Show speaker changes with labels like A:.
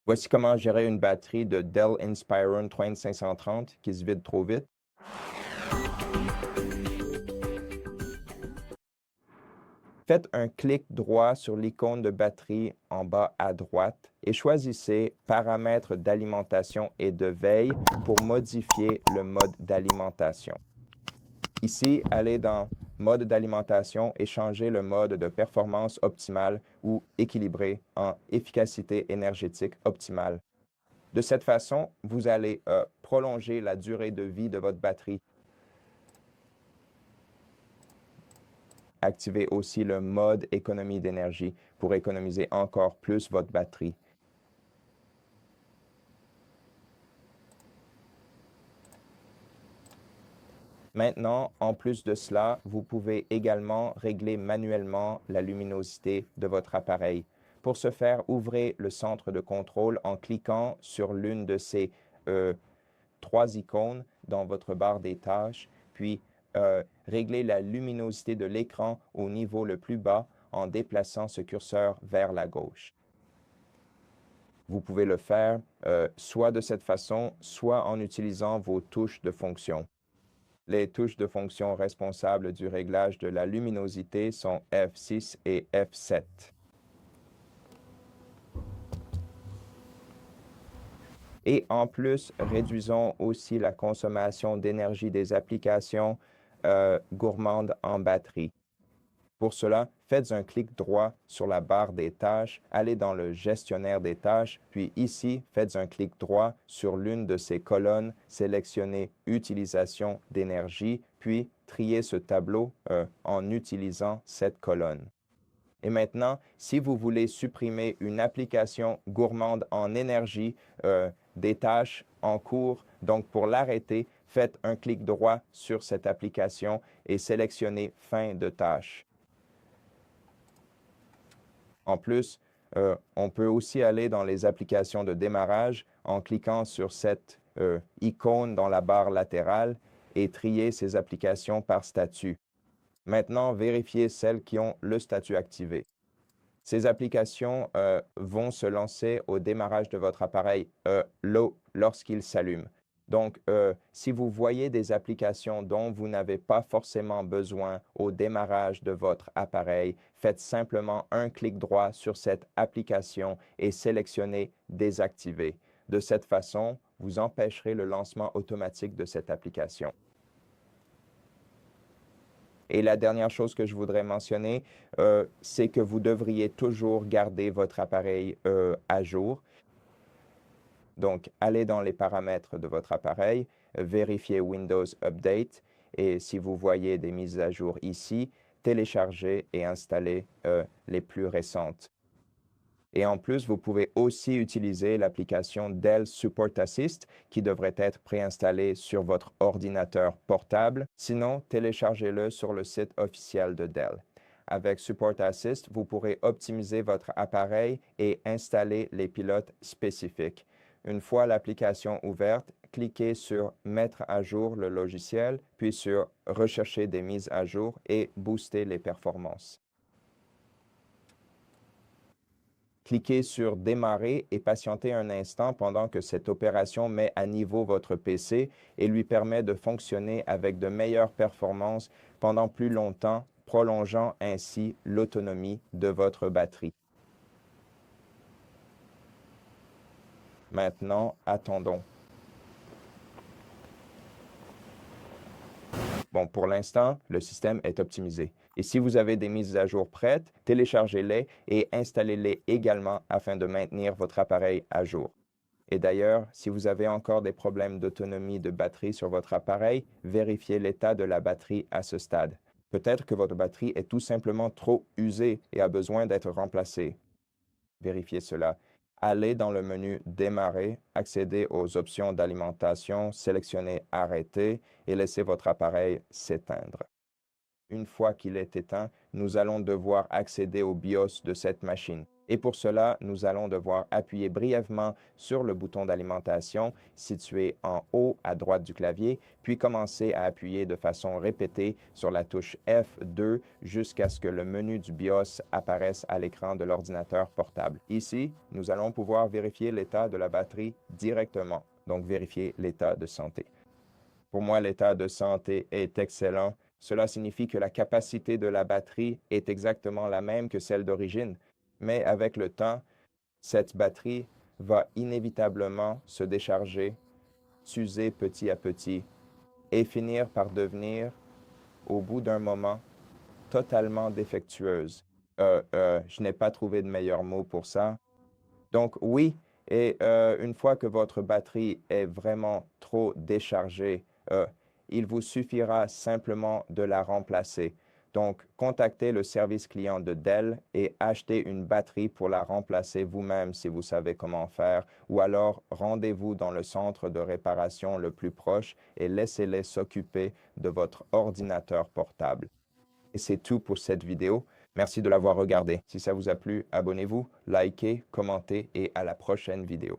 A: Voici comment gérer une batterie de Dell Inspiron 3530 qui se vide trop vite. Faites un clic droit sur l'icône de batterie en bas à droite et choisissez Paramètres d'alimentation et de veille pour modifier le mode d'alimentation. Ici, allez dans Mode d'alimentation et changez le mode de performance optimale ou équilibré en efficacité énergétique optimale. De cette façon, vous allez prolonger la durée de vie de votre batterie. Activez aussi le mode économie d'énergie pour économiser encore plus votre batterie. Maintenant, en plus de cela, vous pouvez également régler manuellement la luminosité de votre appareil. Pour ce faire, ouvrez le centre de contrôle en cliquant sur l'une de ces trois icônes dans votre barre des tâches, puis réglez la luminosité de l'écran au niveau le plus bas en déplaçant ce curseur vers la gauche. Vous pouvez le faire soit de cette façon, soit en utilisant vos touches de fonction. Les touches de fonction responsables du réglage de la luminosité sont F6 et F7. Et en plus, réduisons aussi la consommation d'énergie des applications gourmandes en batterie. Pour cela, faites un clic droit sur la barre des tâches, allez dans le gestionnaire des tâches, puis ici, faites un clic droit sur l'une de ces colonnes, sélectionnez Utilisation d'énergie, puis triez ce tableau en utilisant cette colonne. Et maintenant, si vous voulez supprimer une application gourmande en énergie des tâches en cours, donc pour l'arrêter, faites un clic droit sur cette application et sélectionnez Fin de tâche. En plus, on peut aussi aller dans les applications de démarrage en cliquant sur cette icône dans la barre latérale et trier ces applications par statut. Maintenant, vérifiez celles qui ont le statut activé. Ces applications vont se lancer au démarrage de votre appareil lorsqu'il s'allume. Donc, si vous voyez des applications dont vous n'avez pas forcément besoin au démarrage de votre appareil, faites simplement un clic droit sur cette application et sélectionnez Désactiver. De cette façon, vous empêcherez le lancement automatique de cette application. Et la dernière chose que je voudrais mentionner, c'est que vous devriez toujours garder votre appareil à jour. Donc, allez dans les paramètres de votre appareil, vérifiez Windows Update et si vous voyez des mises à jour ici, téléchargez et installez les plus récentes. Et en plus, vous pouvez aussi utiliser l'application Dell Support Assist qui devrait être préinstallée sur votre ordinateur portable. Sinon, téléchargez-le sur le site officiel de Dell. Avec Support Assist, vous pourrez optimiser votre appareil et installer les pilotes spécifiques. Une fois l'application ouverte, cliquez sur Mettre à jour le logiciel, puis sur Rechercher des mises à jour et booster les performances. Cliquez sur Démarrer et patientez un instant pendant que cette opération met à niveau votre PC et lui permet de fonctionner avec de meilleures performances pendant plus longtemps, prolongeant ainsi l'autonomie de votre batterie. Maintenant, attendons. Bon, pour l'instant, le système est optimisé. Et si vous avez des mises à jour prêtes, téléchargez-les et installez-les également afin de maintenir votre appareil à jour. Et d'ailleurs, si vous avez encore des problèmes d'autonomie de batterie sur votre appareil, vérifiez l'état de la batterie à ce stade. Peut-être que votre batterie est tout simplement trop usée et a besoin d'être remplacée. Vérifiez cela. Allez dans le menu Démarrer, accédez aux options d'alimentation, sélectionnez Arrêter et laissez votre appareil s'éteindre. Une fois qu'il est éteint, nous allons devoir accéder au BIOS de cette machine. Et pour cela, nous allons devoir appuyer brièvement sur le bouton d'alimentation situé en haut à droite du clavier, puis commencer à appuyer de façon répétée sur la touche F2 jusqu'à ce que le menu du BIOS apparaisse à l'écran de l'ordinateur portable. Ici, nous allons pouvoir vérifier l'état de la batterie directement, donc vérifier l'état de santé. Pour moi, l'état de santé est excellent. Cela signifie que la capacité de la batterie est exactement la même que celle d'origine. Mais avec le temps, cette batterie va inévitablement se décharger, s'user petit à petit et finir par devenir, au bout d'un moment, totalement défectueuse. Je n'ai pas trouvé de meilleur mot pour ça. Donc oui, et une fois que votre batterie est vraiment trop déchargée, il vous suffira simplement de la remplacer. Donc, contactez le service client de Dell et achetez une batterie pour la remplacer vous-même si vous savez comment faire, ou alors rendez-vous dans le centre de réparation le plus proche et laissez-les s'occuper de votre ordinateur portable. Et c'est tout pour cette vidéo. Merci de l'avoir regardé. Si ça vous a plu, abonnez-vous, likez, commentez et à la prochaine vidéo.